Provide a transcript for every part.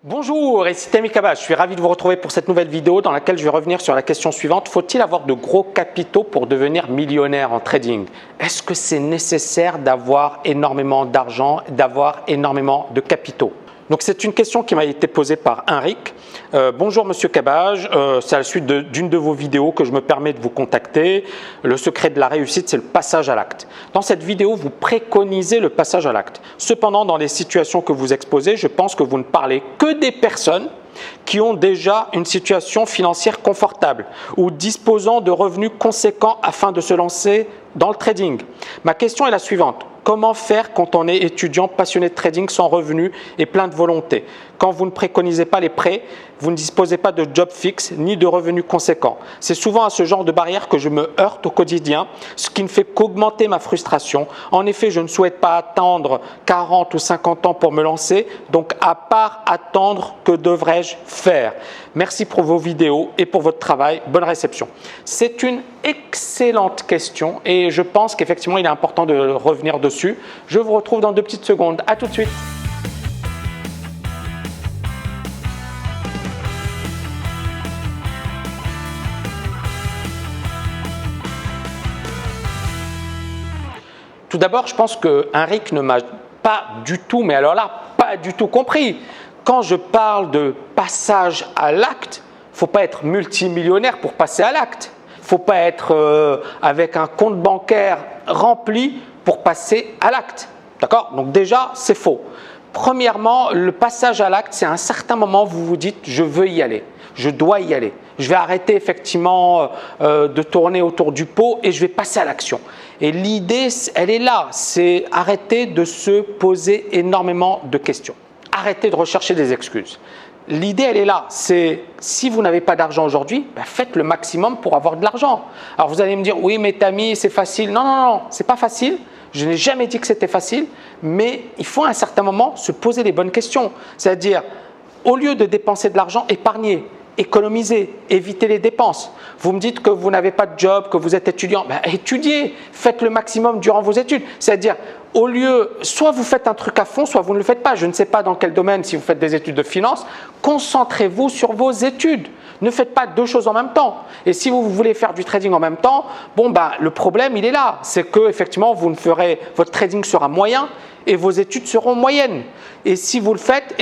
Bonjour, ici Tammy Kaba, je suis ravi de vous retrouver pour cette nouvelle vidéo dans laquelle je vais revenir sur la question suivante. Faut-il avoir de gros capitaux pour devenir millionnaire en trading? Est-ce que c'est nécessaire d'avoir énormément d'argent, d'avoir énormément de capitaux? Donc c'est une question qui m'a été posée par Henrik. Bonjour Monsieur Cabage, c'est à la suite d'une de vos vidéos que je me permets de vous contacter. Le secret de la réussite, c'est le passage à l'acte. Dans cette vidéo, vous préconisez le passage à l'acte. Cependant, dans les situations que vous exposez, je pense que vous ne parlez que des personnes qui ont déjà une situation financière confortable ou disposant de revenus conséquents afin de se lancer dans le trading. Ma question est la suivante. Comment faire quand on est étudiant passionné de trading sans revenus et plein de volonté? Quand vous ne préconisez pas les prêts, vous ne disposez pas de job fixe ni de revenus conséquents. C'est souvent à ce genre de barrière que je me heurte au quotidien, ce qui ne fait qu'augmenter ma frustration. En effet, je ne souhaite pas attendre 40 ou 50 ans pour me lancer, donc à part attendre, que devrais-je faire? Merci pour vos vidéos et pour votre travail. Bonne réception. C'est une excellente question et je pense qu'effectivement, il est important de revenir dessus. Je vous retrouve dans 2 petites secondes. À tout de suite. Tout d'abord, je pense que Henrik ne m'a pas du tout, mais alors là, pas du tout compris. Quand je parle de passage à l'acte, il ne faut pas être multimillionnaire pour passer à l'acte. Il ne faut pas être avec un compte bancaire rempli pour passer à l'acte. D'accord? Donc déjà, c'est faux. Premièrement, le passage à l'acte, c'est à un certain moment, vous vous dites « je veux y aller, je dois y aller ». Je vais arrêter effectivement de tourner autour du pot et je vais passer à l'action. Et l'idée, elle est là, c'est arrêter de se poser énormément de questions. Arrêtez de rechercher des excuses. L'idée, elle est là, c'est si vous n'avez pas d'argent aujourd'hui, faites le maximum pour avoir de l'argent. Alors vous allez me dire, oui mais Tammy, c'est facile. Non, non, non, c'est pas facile. Je n'ai jamais dit que c'était facile, mais il faut à un certain moment se poser les bonnes questions. C'est-à-dire, au lieu de dépenser de l'argent, épargnez. Économisez, évitez les dépenses. Vous me dites que vous n'avez pas de job, que vous êtes étudiant, étudiez, faites le maximum durant vos études. C'est-à-dire, au lieu, soit vous faites un truc à fond, soit vous ne le faites pas. Je ne sais pas dans quel domaine, si vous faites des études de finance, concentrez-vous sur vos études. Ne faites pas 2 choses en même temps. Et si vous voulez faire du trading en même temps, le problème, il est là. C'est que effectivement, votre trading sera moyen et vos études seront moyennes. Et si vous le faites,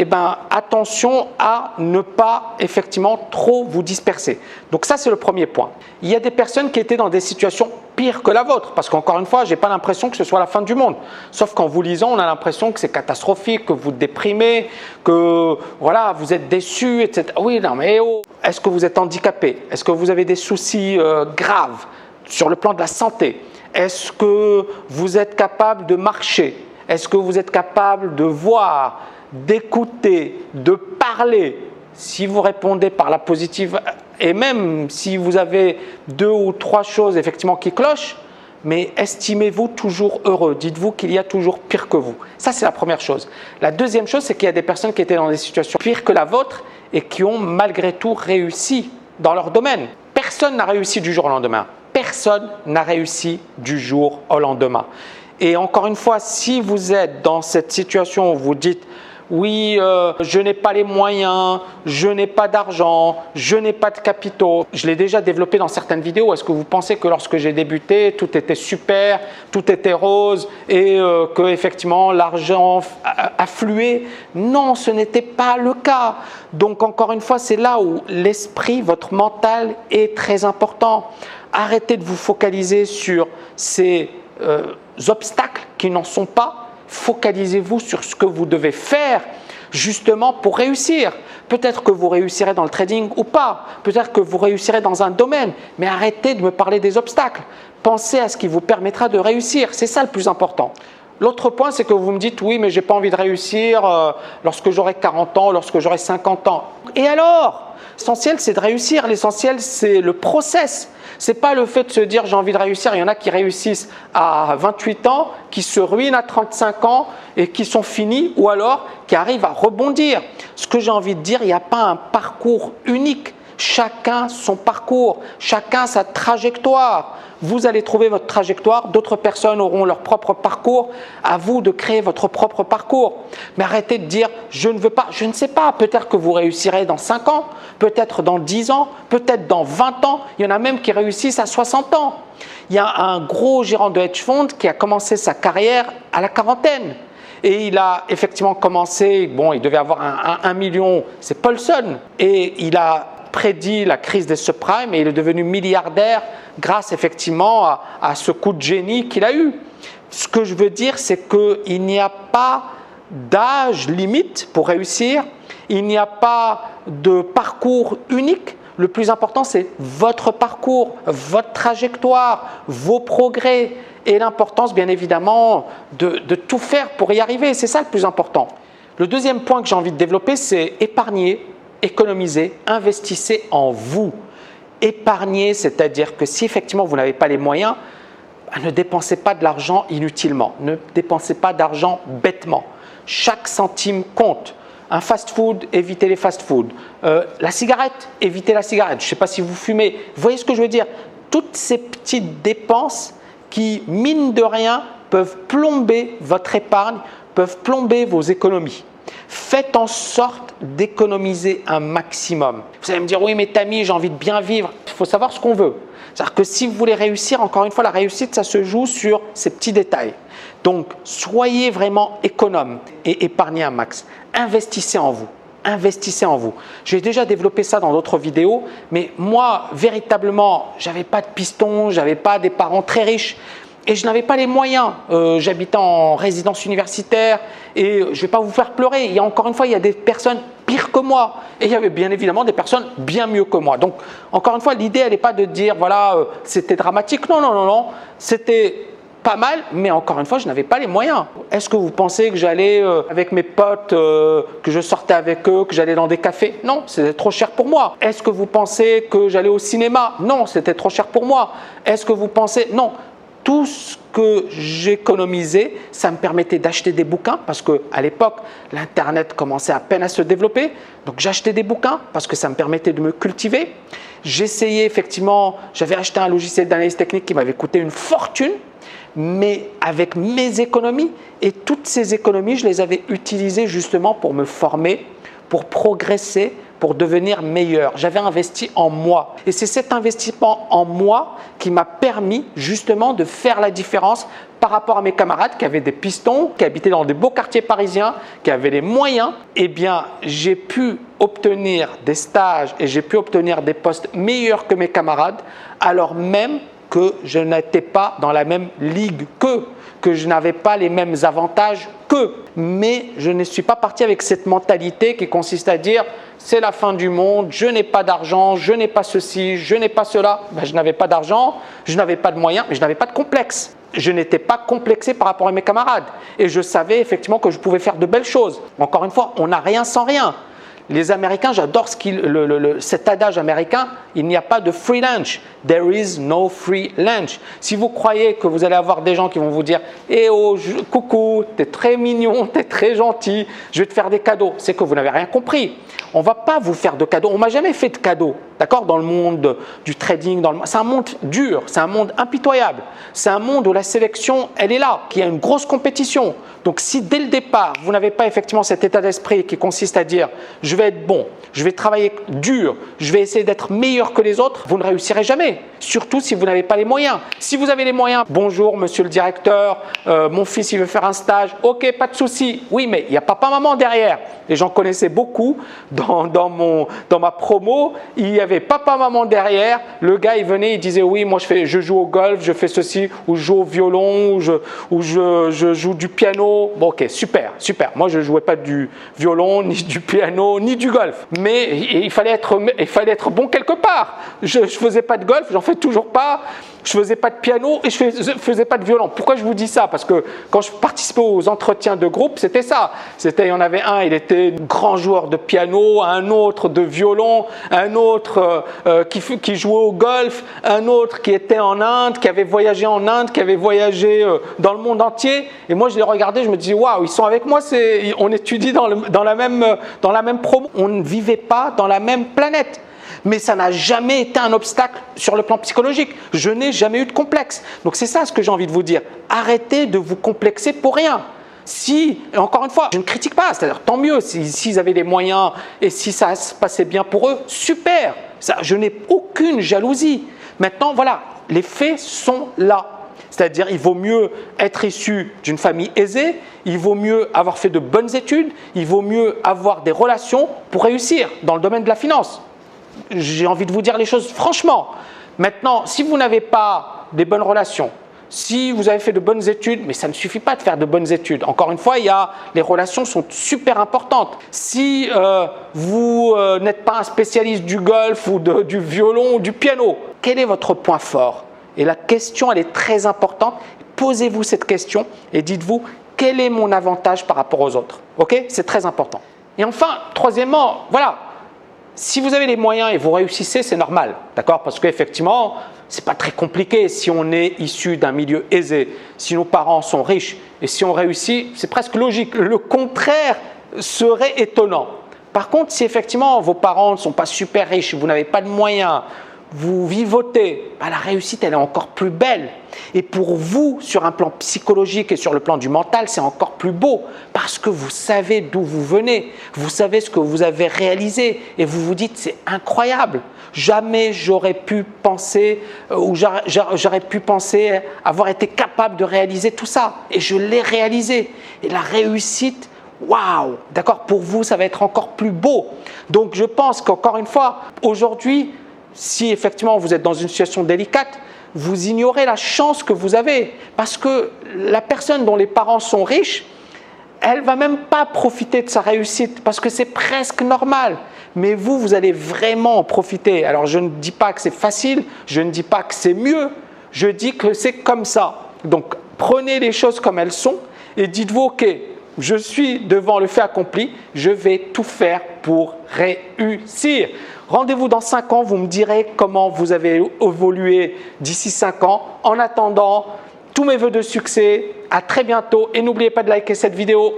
attention à ne pas effectivement trop vous disperser. Donc ça, c'est le premier point. Il y a des personnes qui étaient dans des situations pires que la vôtre, parce qu'encore une fois, je n'ai pas l'impression que ce soit la fin du monde. Sauf qu'en vous lisant, on a l'impression que c'est catastrophique, que vous déprimez, que voilà, vous êtes déçu, etc. Oui, non, mais est-ce que vous êtes handicapé? Est-ce que vous avez des soucis graves sur le plan de la santé? Est-ce que vous êtes capable de marcher? Est-ce que vous êtes capable de voir, d'écouter, de parler? Si vous répondez par la positive, et même si vous avez 2 ou 3 choses effectivement qui clochent, mais estimez-vous toujours heureux. Dites-vous qu'il y a toujours pire que vous. Ça, c'est la première chose. La deuxième chose, c'est qu'il y a des personnes qui étaient dans des situations pires que la vôtre et qui ont malgré tout réussi dans leur domaine. Personne n'a réussi du jour au lendemain. Personne n'a réussi du jour au lendemain. Et encore une fois, si vous êtes dans cette situation où vous dites « oui, je n'ai pas les moyens, je n'ai pas d'argent, je n'ai pas de capitaux », je l'ai déjà développé dans certaines vidéos. Est-ce que vous pensez que lorsque j'ai débuté, tout était super, tout était rose et que effectivement l'argent affluait? Non, ce n'était pas le cas. Donc encore une fois, c'est là où l'esprit, votre mental est très important. Arrêtez de vous focaliser sur ces obstacles qui n'en sont pas. Focalisez-vous sur ce que vous devez faire justement pour réussir. Peut-être que vous réussirez dans le trading ou pas. Peut-être que vous réussirez dans un domaine. Mais arrêtez de me parler des obstacles. Pensez à ce qui vous permettra de réussir. C'est ça le plus important. L'autre point, c'est que vous me dites « oui, mais je n'ai pas envie de réussir lorsque j'aurai 40 ans, lorsque j'aurai 50 ans. » Et alors? L'essentiel, c'est de réussir. L'essentiel, c'est le process. Ce n'est pas le fait de se dire « j'ai envie de réussir ». Il y en a qui réussissent à 28 ans, qui se ruinent à 35 ans et qui sont finis ou alors qui arrivent à rebondir. Ce que j'ai envie de dire, il n'y a pas un parcours unique. Chacun son parcours, chacun sa trajectoire. Vous allez trouver votre trajectoire, d'autres personnes auront leur propre parcours. À vous de créer votre propre parcours. Mais arrêtez de dire « je ne veux pas », je ne sais pas, peut-être que vous réussirez dans 5 ans, peut-être dans 10 ans, peut-être dans 20 ans. Il y en a même qui réussissent à 60 ans. Il y a un gros gérant de hedge fund qui a commencé sa carrière à la quarantaine. Et il a effectivement commencé, bon, il devait avoir un million, c'est Paulson. Et il a prédit la crise des subprimes et il est devenu milliardaire grâce effectivement à ce coup de génie qu'il a eu. Ce que je veux dire, c'est qu'il n'y a pas d'âge limite pour réussir, il n'y a pas de parcours unique. Le plus important, c'est votre parcours, votre trajectoire, vos progrès et l'importance, bien évidemment, de tout faire pour y arriver. C'est ça le plus important. Le deuxième point que j'ai envie de développer, c'est épargner, économiser, investissez en vous. Épargner, c'est-à-dire que si effectivement vous n'avez pas les moyens, ne dépensez pas de l'argent inutilement, ne dépensez pas d'argent bêtement. Chaque centime compte. Un fast-food, évitez les fast-food. La cigarette, évitez la cigarette. Je ne sais pas si vous fumez. Vous voyez ce que je veux dire? Toutes ces petites dépenses qui, mine de rien, peuvent plomber votre épargne, peuvent plomber vos économies. Faites en sorte d'économiser un maximum. Vous allez me dire, oui, mais Tammy, j'ai envie de bien vivre. Il faut savoir ce qu'on veut. C'est-à-dire que si vous voulez réussir, encore une fois, la réussite, ça se joue sur ces petits détails. Donc, soyez vraiment économe et épargnez un max. Investissez en vous. Investissez en vous. J'ai déjà développé ça dans d'autres vidéos, mais moi, véritablement, je n'avais pas de piston, je n'avais pas des parents très riches. Et je n'avais pas les moyens. J'habitais en résidence universitaire et je ne vais pas vous faire pleurer. Il y a encore une fois, il y a des personnes pires que moi et il y avait bien évidemment des personnes bien mieux que moi. Donc, encore une fois, l'idée, elle n'est pas de dire, voilà, c'était dramatique. Non, non, non, non. C'était pas mal, mais encore une fois, je n'avais pas les moyens. Est-ce que vous pensez que j'allais avec mes potes, que je sortais avec eux, que j'allais dans des cafés? Non, c'était trop cher pour moi. Est-ce que vous pensez que j'allais au cinéma? Non, c'était trop cher pour moi. Est-ce que vous pensez… Non. Tout ce que j'économisais, ça me permettait d'acheter des bouquins parce qu'à l'époque, l'Internet commençait à peine à se développer. Donc, j'achetais des bouquins parce que ça me permettait de me cultiver. J'essayais effectivement, j'avais acheté un logiciel d'analyse technique qui m'avait coûté une fortune, mais avec mes économies. Et toutes ces économies, je les avais utilisées justement pour me former, pour progresser, pour devenir meilleur. J'avais investi en moi. Et c'est cet investissement en moi qui m'a permis justement de faire la différence par rapport à mes camarades qui avaient des pistons, qui habitaient dans des beaux quartiers parisiens, qui avaient les moyens. Eh bien, j'ai pu obtenir des stages et j'ai pu obtenir des postes meilleurs que mes camarades, alors même que je n'étais pas dans la même ligue qu'eux, que je n'avais pas les mêmes avantages qu'eux. Mais je ne suis pas parti avec cette mentalité qui consiste à dire c'est la fin du monde, je n'ai pas d'argent, je n'ai pas ceci, je n'ai pas cela. Ben, je n'avais pas d'argent, je n'avais pas de moyens, mais je n'avais pas de complexe. Je n'étais pas complexé par rapport à mes camarades. Et je savais effectivement que je pouvais faire de belles choses. Encore une fois, on n'a rien sans rien. Les Américains, j'adore cet adage américain, il n'y a pas de free lunch. There is no free lunch. Si vous croyez que vous allez avoir des gens qui vont vous dire « Eh oh, coucou, t'es très mignon, t'es très gentil, je vais te faire des cadeaux », c'est que vous n'avez rien compris. On ne va pas vous faire de cadeaux. On ne m'a jamais fait de cadeaux, d'accord, dans le monde du trading. C'est un monde dur, c'est un monde impitoyable. C'est un monde où la sélection, elle est là, qu'il y a une grosse compétition. Donc si dès le départ, vous n'avez pas effectivement cet état d'esprit qui consiste à dire « je vais être bon, je vais travailler dur, je vais essayer d'être meilleur que les autres », vous ne réussirez jamais. Surtout si vous n'avez pas les moyens. Si vous avez les moyens, bonjour monsieur le directeur, mon fils il veut faire un stage, ok, pas de souci. Oui, mais il y a papa-maman derrière. Et j'en connaissais beaucoup dans ma promo, il y avait papa-maman derrière. Le gars il venait, il disait oui, moi je joue au golf, je fais ceci, ou je joue au violon, ou je joue du piano. Bon, ok, super, super. Moi je jouais pas du violon, ni du piano, ni du golf. Mais il fallait être bon quelque part. Je faisais pas de golf, j'en fais toujours pas. Je faisais pas de piano et je faisais pas de violon. Pourquoi je vous dis ça? Parce que quand je participais aux entretiens de groupe, c'était ça. Il y en avait un, il était grand joueur de piano, un autre de violon, un autre qui jouait au golf, un autre qui était en Inde, qui avait voyagé en Inde, qui avait voyagé dans le monde entier. Et moi, je les regardais, je me disais, waouh, ils sont avec moi, on étudie dans la même promo. On ne vivait pas dans la même planète. Mais ça n'a jamais été un obstacle sur le plan psychologique. Je n'ai jamais eu de complexe. Donc c'est ça ce que j'ai envie de vous dire. Arrêtez de vous complexer pour rien. Si, et encore une fois, je ne critique pas, c'est-à-dire tant mieux, s'ils avaient les moyens et si ça se passait bien pour eux, super. Ça, je n'ai aucune jalousie. Maintenant, voilà, les faits sont là. C'est-à-dire, il vaut mieux être issu d'une famille aisée, il vaut mieux avoir fait de bonnes études, il vaut mieux avoir des relations pour réussir dans le domaine de la finance. J'ai envie de vous dire les choses franchement. Maintenant, si vous n'avez pas des bonnes relations, si vous avez fait de bonnes études, mais ça ne suffit pas de faire de bonnes études. Encore une fois, les relations sont super importantes. Si vous n'êtes pas un spécialiste du golf ou du violon ou du piano, quel est votre point fort? Et la question, elle est très importante. Posez-vous cette question et dites-vous, quel est mon avantage par rapport aux autres? Ok? C'est très important. Et enfin, troisièmement, voilà, si vous avez les moyens et vous réussissez, c'est normal, d'accord? Parce qu'effectivement, ce n'est pas très compliqué si on est issu d'un milieu aisé, si nos parents sont riches et si on réussit, c'est presque logique. Le contraire serait étonnant. Par contre, si effectivement vos parents ne sont pas super riches, vous n'avez pas de moyens, vous vivotez, la réussite elle est encore plus belle. Et pour vous, sur un plan psychologique et sur le plan du mental, c'est encore plus beau parce que vous savez d'où vous venez, vous savez ce que vous avez réalisé et vous vous dites c'est incroyable. Jamais j'aurais pu penser j'aurais pu penser avoir été capable de réaliser tout ça et je l'ai réalisé. Et la réussite, waouh, d'accord, pour vous ça va être encore plus beau. Donc je pense qu'encore une fois, aujourd'hui, si effectivement vous êtes dans une situation délicate, vous ignorez la chance que vous avez parce que la personne dont les parents sont riches, elle ne va même pas profiter de sa réussite parce que c'est presque normal. Mais vous, vous allez vraiment en profiter. Alors je ne dis pas que c'est facile, je ne dis pas que c'est mieux, je dis que c'est comme ça. Donc prenez les choses comme elles sont et dites-vous, ok, je suis devant le fait accompli, je vais tout faire pour réussir. Rendez-vous dans 5 ans, vous me direz comment vous avez évolué d'ici 5 ans. En attendant, tous mes vœux de succès, à très bientôt et n'oubliez pas de liker cette vidéo.